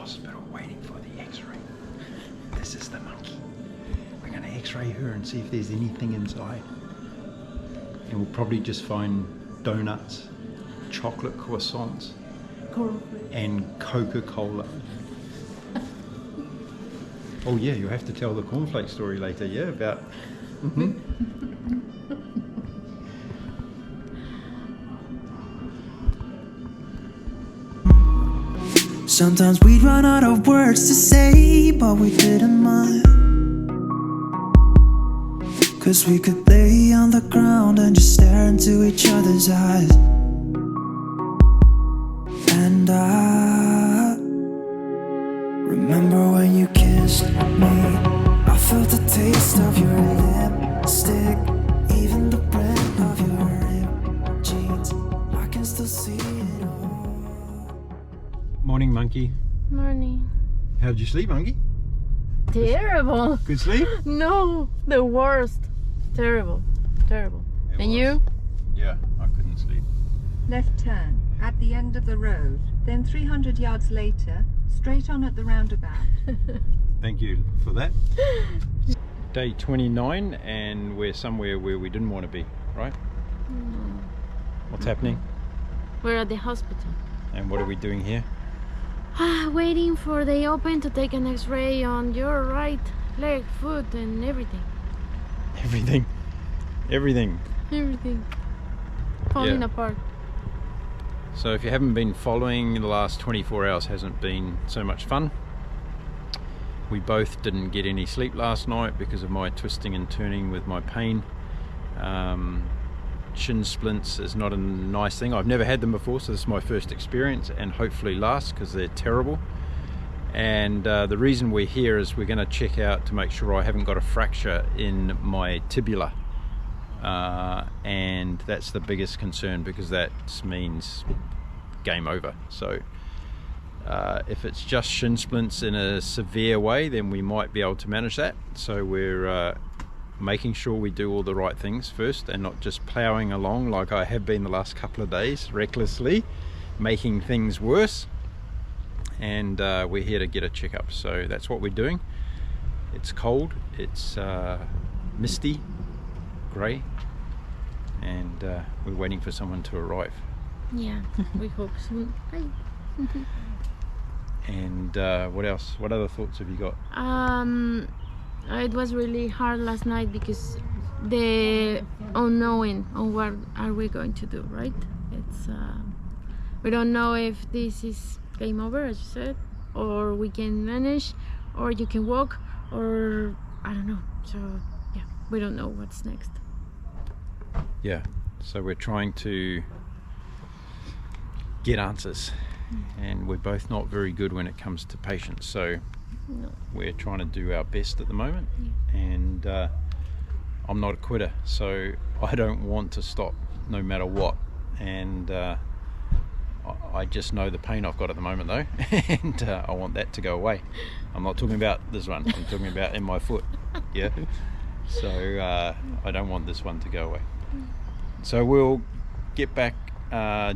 hospital waiting for the x-ray. This is the monkey. We're going to x-ray her and see if there's anything inside. And we'll probably just find donuts, chocolate croissants, and Coca-Cola. Oh yeah, you'll have to tell the cornflake story later, yeah, about... Sometimes we'd run out of words to say, but we didn't mind, 'cause we could lay on the ground and just stare into each other's eyes. And I remember when you kissed me, I felt the taste of your lipstick, even the brand of your ripped jeans, I can still see it all. Morning, monkey. Morning. How did you sleep, monkey? Terrible. Good sleep? No, the worst. Terrible. Terrible. It And was. you? Yeah, I couldn't sleep. Left turn at the end of the road, then 300 yards later, straight on at the roundabout. Thank you for that. Day 29 and we're somewhere where we didn't want to be, right? What's happening? We're at the hospital. And what are we doing here? Waiting for the open to take an x-ray on your right leg, foot and everything. Everything. Everything. Everything. Falling Yeah. apart. So if you haven't been following, the last 24 hours hasn't been so much fun. We both didn't get any sleep last night because of my twisting and turning with my pain. Shin splints is not a nice thing. I've never had them before, so this is my first experience, and hopefully last, because they're terrible. And the reason we're here is we're going to check out to make sure I haven't got a fracture in my tibia, and that's the biggest concern, because that means game over. So if it's just shin splints in a severe way, then we might be able to manage that. So we're making sure we do all the right things first and not just ploughing along like I have been the last couple of days, recklessly making things worse. And we're here to get a checkup, so that's what we're doing. It's cold, it's misty, grey, and we're waiting for someone to arrive. Yeah, we hope soon. Hi. And what else? What other thoughts have you got? It was really hard last night because the unknowing on what are we going to do, right? It's we don't know if this is game over, as you said, or we can manage, or you can walk, or I don't know. So yeah, we don't know what's next. Yeah, so we're trying to get answers, and we're both not very good when it comes to patients, so No. we're trying to do our best at the moment. And I'm not a quitter, so I don't want to stop no matter what. And I just know the pain I've got at the moment though, and I want that to go away. I'm not talking about this one, I'm talking about in my foot. Yeah, so I don't want this one to go away. So we'll get back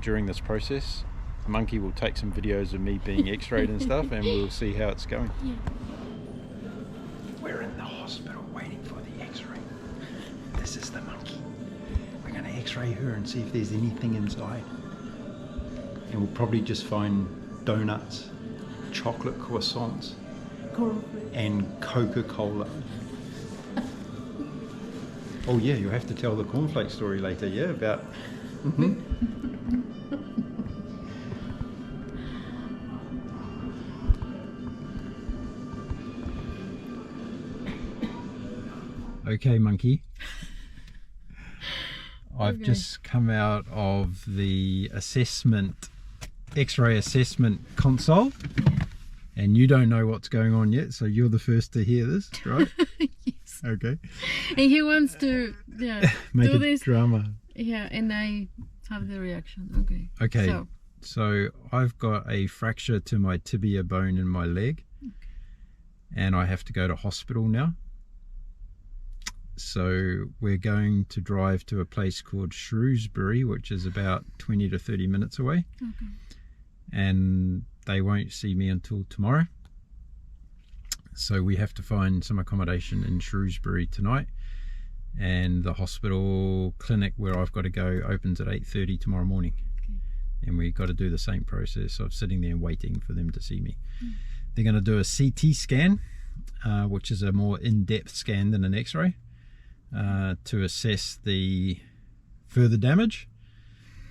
during this process. Monkey will take some videos of me being x-rayed and stuff, and we'll see how it's going. Yeah. We're in the hospital waiting for the x-ray. This is the monkey. We're going to x-ray her and see if there's anything inside. And we'll probably just find donuts, chocolate croissants, and Coca-Cola. Oh yeah, you'll have to tell the cornflake story later, yeah, about... Okay, monkey. I've just come out of the assessment, x-ray assessment console, and you don't know what's going on yet, so you're the first to hear this, right? Yes. Okay. And he wants to Make do a this. drama. Yeah, and I have the reaction. Okay. Okay. So I've got a fracture to my tibia bone in my leg, and I have to go to hospital now. So we're going to drive to a place called Shrewsbury, which is about 20 to 30 minutes away. Okay. And they won't see me until tomorrow. So we have to find some accommodation in Shrewsbury tonight, and the hospital clinic where I've got to go opens at 8:30 tomorrow morning. And we've got to do the same process of sitting there and waiting for them to see me. They're going to do a CT scan, which is a more in-depth scan than an X-ray, to assess the further damage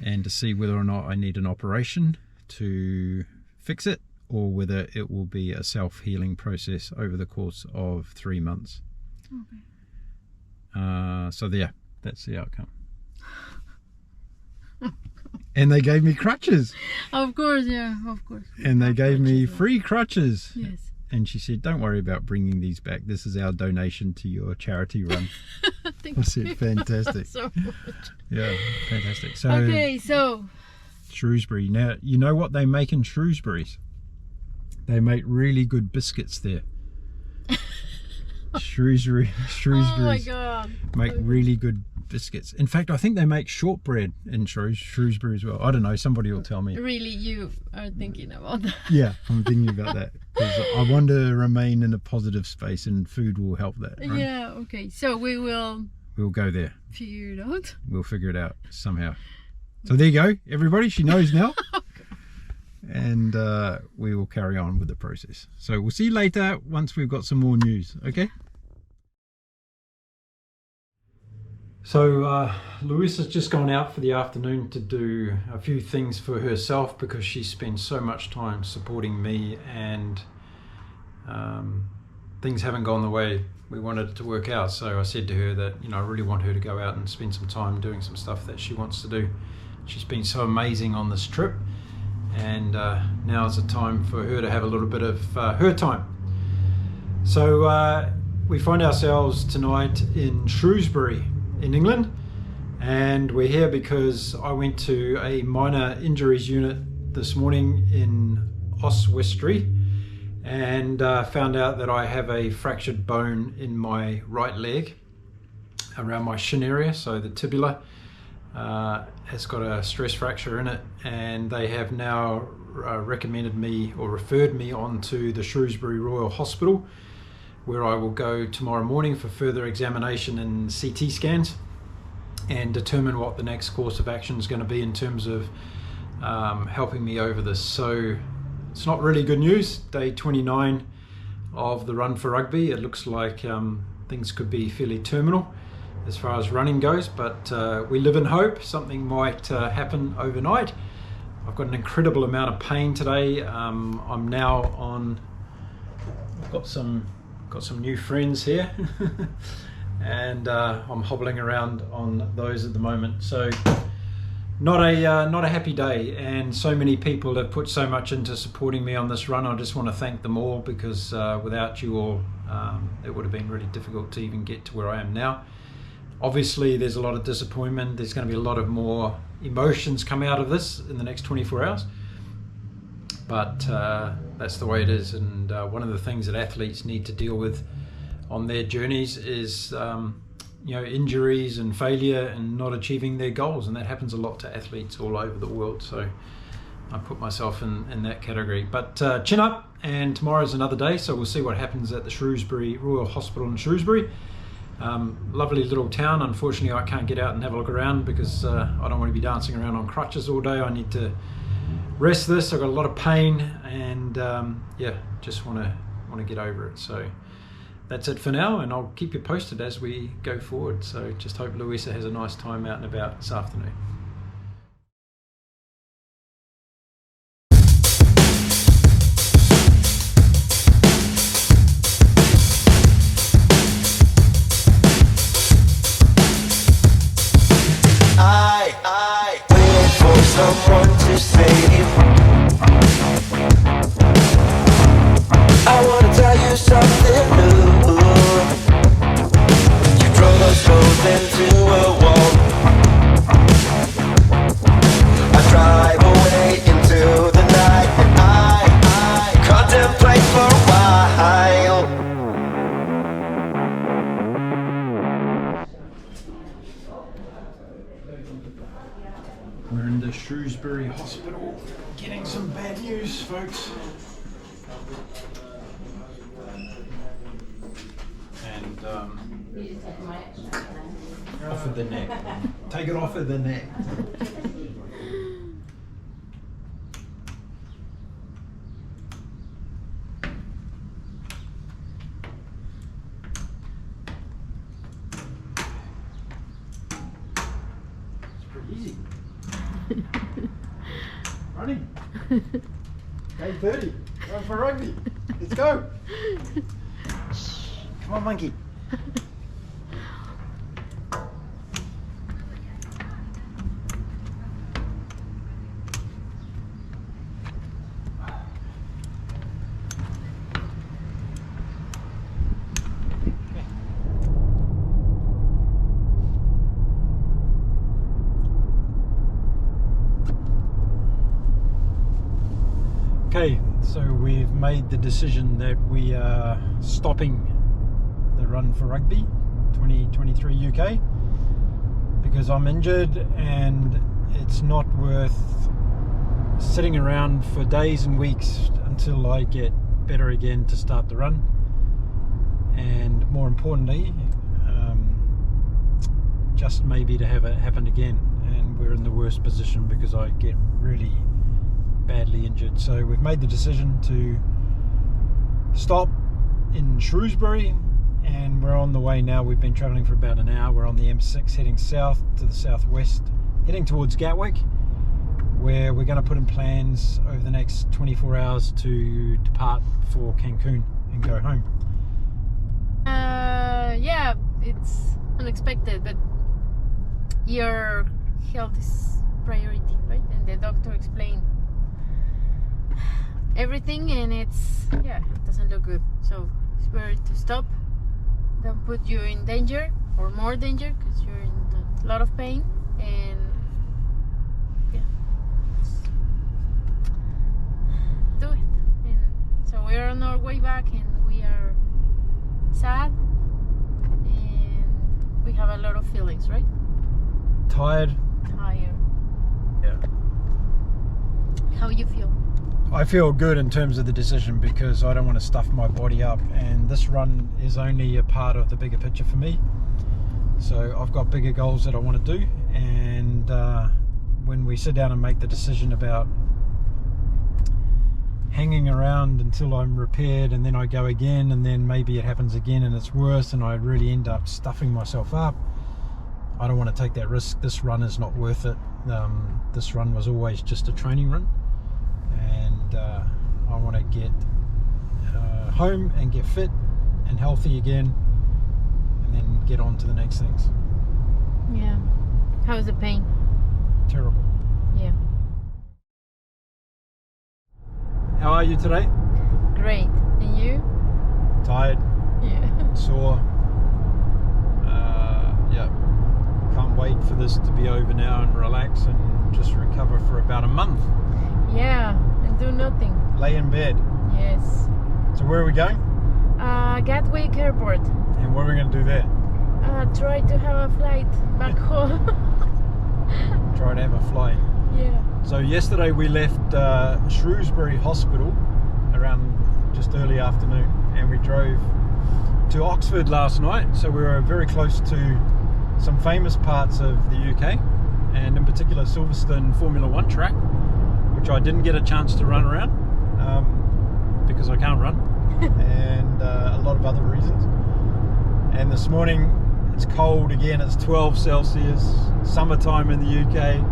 and to see whether or not I need an operation to fix it, or whether it will be a self-healing process over the course of 3 months. So yeah, that's the outcome. And they gave me crutches. Of course, yeah, of course. And they gave me free crutches. Yes. And she said, don't worry about bringing these back. This is our donation to your charity run. I said, fantastic. So much. Yeah, fantastic. So, Okay, so Shrewsbury. Now, you know what they make in Shrewsbury's? They make really good biscuits there. Shrewsbury's oh my god, make really good biscuits. In fact, I think they make shortbread in Shrewsbury as well. I don't know, somebody will tell me. Really, you are thinking about that? Yeah, I'm thinking about that, because I want to remain in a positive space, and food will help that, right? Yeah, okay, so we'll go there. figure it out. We'll figure it out somehow. So there you go, everybody, she knows now. And we will carry on with the process. So we'll see you later once we've got some more news, okay? So Luisa's just gone out for the afternoon to do a few things for herself, because she spends so much time supporting me, and things haven't gone the way we wanted it to work out. So I said to her that, you know, I really want her to go out and spend some time doing some stuff that she wants to do. She's been so amazing on this trip, and now is the time for her to have a little bit of her time. So we find ourselves tonight in Shrewsbury in England, and we're here because I went to a minor injuries unit this morning in Oswestry and found out that I have a fractured bone in my right leg around my shin area. So the tibia has got a stress fracture in it, and they have now recommended me, or referred me on to the Shrewsbury Royal Hospital, where I will go tomorrow morning for further examination and CT scans, and determine what the next course of action is going to be in terms of helping me over this. So it's not really good news. Day 29 of the Run for Rugby. It looks like things could be fairly terminal as far as running goes, but we live in hope. Something might happen overnight. I've got an incredible amount of pain today. I'm now on, I've got some new friends here and I'm hobbling around on those at the moment. So not a happy day, and so many people have put so much into supporting me on this run. I just want to thank them all, because without you all it would have been really difficult to even get to where I am now. Obviously there's a lot of disappointment. There's going to be a lot of more emotions come out of this in the next 24 hours. But that's the way it is, and one of the things that athletes need to deal with on their journeys is you know, injuries and failure and not achieving their goals, and that happens a lot to athletes all over the world. So I put myself in that category. But chin up, and tomorrow's another day, so we'll see what happens at the Shrewsbury Royal Hospital in Shrewsbury. Lovely little town. Unfortunately I can't get out and have a look around, because I don't want to be dancing around on crutches all day. I need to rest this. I've got a lot of pain, and yeah, just want to get over it. So that's it for now, and I'll keep you posted as we go forward. So just hope Luisa has a nice time out and about this afternoon. I wait for someone to save. I wanna tell you something new. You drove us both into a wall. Shrewsbury Hospital, getting some bad news, folks. And off of the neck. Take it off of the neck. Easy. Running. Day 30. Run for rugby. Let's go. Come on, monkey. Okay, so we've made the decision that we are stopping the Run for Rugby 2023 UK because I'm injured and it's not worth sitting around for days and weeks until I get better again to start the run. And more importantly, just maybe to have it happen again, and we're in the worst position because I get really badly injured. So we've made the decision to stop in Shrewsbury, and we're on the way now. We've been travelling for about an hour. We're on the M6 heading south to the southwest, heading towards Gatwick, where we're going to put in plans over the next 24 hours to depart for Cancun and go home. Yeah, it's unexpected, but your health is priority, right? And the doctor explained everything, and it doesn't look good, so it's better to stop, don't put you in danger or more danger because you're in a lot of pain. And do it. And so we're on our way back, and we are sad, and we have a lot of feelings, right? Tired. Yeah. How you feel? I feel good in terms of the decision because I don't want to stuff my body up, and this run is only a part of the bigger picture for me. So I've got bigger goals that I want to do, and when we sit down and make the decision about hanging around until I'm repaired and then I go again, and then maybe it happens again and it's worse and I really end up stuffing myself up, I don't want to take that risk. This run is not worth it. This run was always just a training run, and I want to get home and get fit and healthy again, and then get on to the next things. Yeah. How's the pain? Terrible. Yeah. How are you today? Great. And you? Tired, Yeah. sore. Yeah. Can't wait for this to be over now and relax and just recover for about a month. Yeah. And do nothing. Lay in bed. Yes. So where are we going? Gatwick Airport. And what are we going to do there? Try to have a flight back home. Try to have a flight. Yeah. So yesterday we left Shrewsbury Hospital around just early afternoon, and we drove to Oxford last night. So we were very close to some famous parts of the UK, and in particular Silverstone Formula 1 track, which I didn't get a chance to run around because I can't run, and a lot of other reasons. And this morning it's cold again, it's 12 Celsius, summertime in the UK.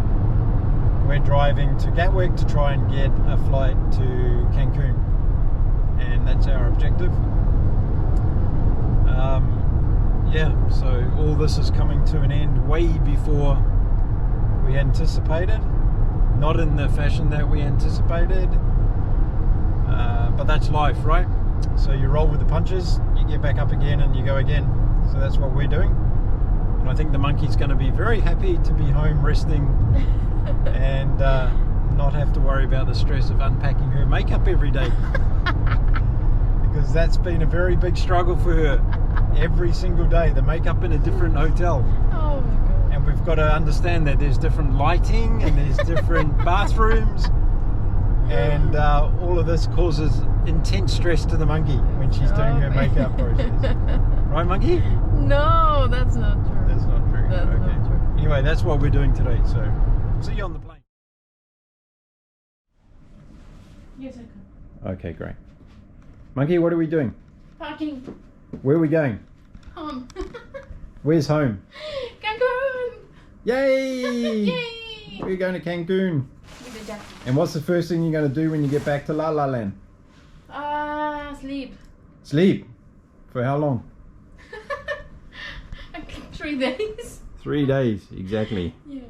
We're driving to Gatwick to try and get a flight to Cancun, and that's our objective. Yeah, so all this is coming to an end way before we anticipated, not in the fashion that we anticipated, but that's life, right? So you roll with the punches, you get back up again and you go again. So that's what we're doing, and I think the monkey's going to be very happy to be home resting and not have to worry about the stress of unpacking her makeup every day, because that's been a very big struggle for her. Every single day, the makeup in a different hotel. Oh my god. And we've we've got to understand that there's different lighting and there's different bathrooms, and all of this causes intense stress to the monkey when she's doing her makeup process. Right, monkey? No, that's not true. That's not true. That's okay. not true. Anyway, that's what we're doing today, so see you on the plane. Yes, I can. Okay, great. Monkey, what are we doing? Parking. Where are we going? Home. Where's home? Cancun. Yay! Yay! We're going to Cancun. With the jacket. And what's the first thing you're going to do when you get back to La La Land? Sleep. Sleep. For how long? 3 days. 3 days, exactly. Yeah.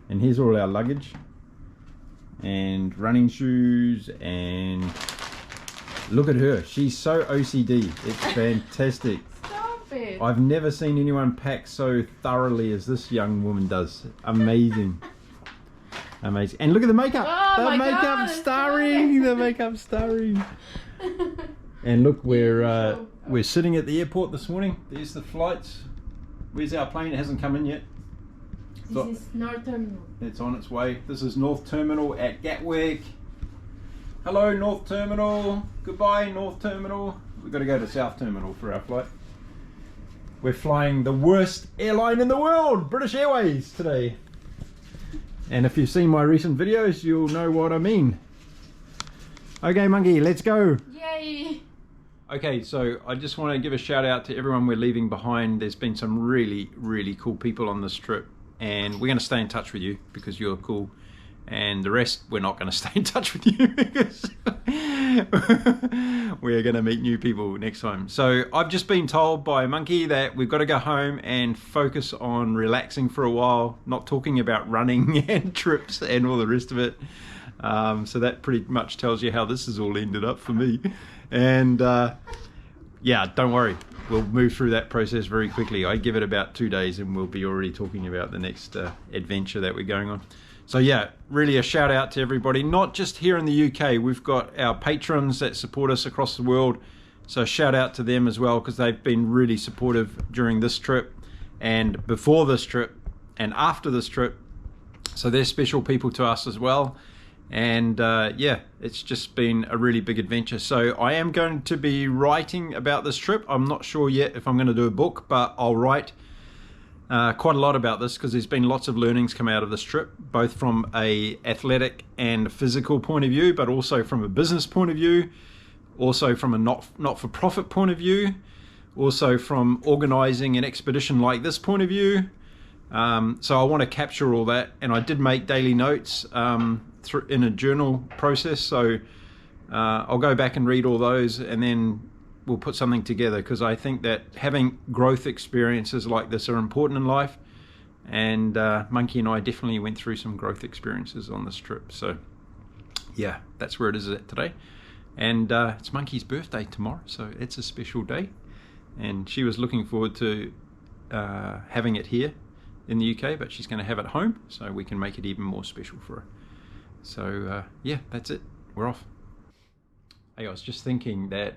And here's all our luggage. And running shoes, and look at her. She's so OCD. It's fantastic. Stop it. I've never seen anyone pack so thoroughly as this young woman does. Amazing. Amazing. And look at the makeup. Oh The my makeup God, it's starring. The makeup starring. And look, we're sitting at the airport this morning. There's the flights. Where's our plane? It hasn't come in yet. This is North Terminal. It's on its way. This is North Terminal at Gatwick. Hello, North Terminal. Goodbye, North Terminal. We've got to go to South Terminal for our flight. We're flying the worst airline in the world, British Airways, today. And if you've seen my recent videos, you'll know what I mean. Okay, monkey, let's go. Yay! Okay, so I just want to give a shout out to everyone we're leaving behind. There's been some really, really cool people on this trip, and we're going to stay in touch with you because you're cool. And the rest, we're not going to stay in touch with you because we're going to meet new people next time. So I've just been told by Monkey that we've got to go home and focus on relaxing for a while, not talking about running and trips and all the rest of it. So that pretty much tells you how this has all ended up for me. And yeah, don't worry, we'll move through that process very quickly. I give it about 2 days and we'll be already talking about the next adventure that we're going on. So yeah, really a shout out to everybody, not just here in the UK. We've got our patrons that support us across the world, so shout out to them as well, because they've been really supportive during this trip and before this trip and after this trip. So they're special people to us as well. And yeah, it's just been a really big adventure. So I am going to be writing about this trip. I'm not sure yet if I'm going to do a book, but I'll write quite a lot about this because there's been lots of learnings come out of this trip, both from a athletic and physical point of view, but also from a business point of view, also from a not-for-profit point of view, also from organizing an expedition like this point of view. So I want to capture all that, and I did make daily notes in a journal process, so I'll go back and read all those, and then we'll put something together, because I think that having growth experiences like this are important in life, and Monkey and I definitely went through some growth experiences on this trip. So yeah, that's where it is at today. And it's Monkey's birthday tomorrow, so it's a special day, and she was looking forward to having it here in the UK, but she's going to have it home, so we can make it even more special for her. So yeah, that's it, we're off. Hey, I was just thinking that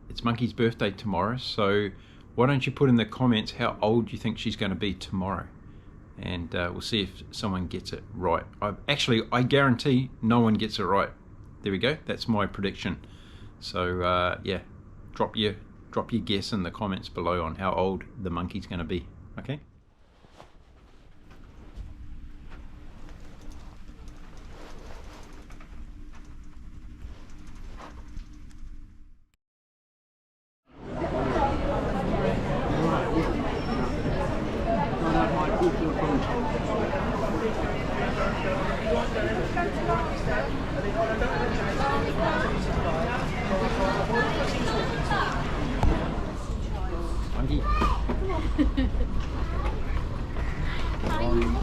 it's Monkey's birthday tomorrow, so why don't you put in the comments how old you think she's going to be tomorrow, and we'll see if someone gets it right. I guarantee no one gets it right. There we go, that's my prediction. So yeah, drop your guess in the comments below on how old the monkey's going to be. Okay. Monkey.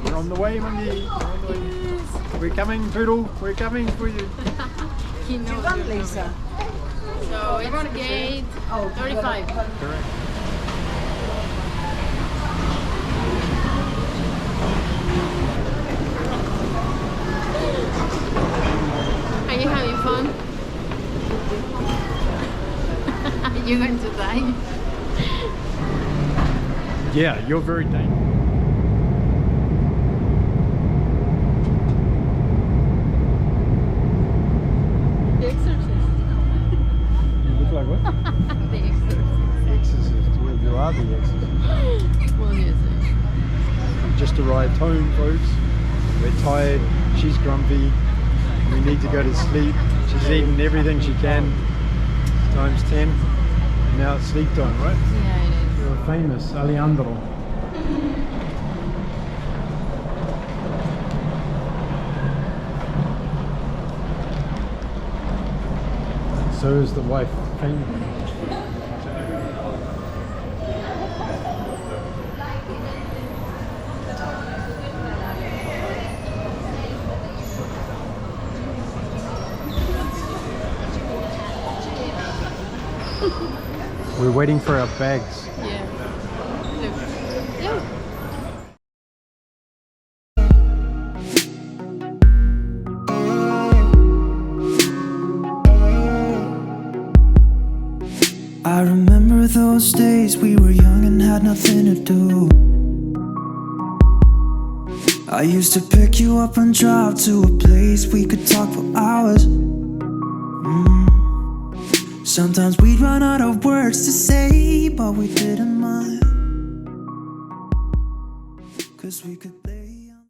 We're on the way, Monkey. We're on the way. We're coming, Poodle. We're coming for you. He knows Run, Lisa. So it's Gait 35. Correct. Are you having fun? You're going to die. Yeah, you're very dangerous. like what? The Exorcist. You are the exorcist. Well, yes. We just arrived home, folks. We're tired. She's grumpy. We need to go to sleep. She's eaten everything she can, times 10. And now it's sleep time, right? Yeah, it is. You're famous, Alejandro. So is the wife famous. We're waiting for our bags. Yeah. Look. Look. I remember those days we were young and had nothing to do. I used to pick you up and drive to a place we could talk for hours. Sometimes we'd run out of words to say, but we didn't mind, 'cause we could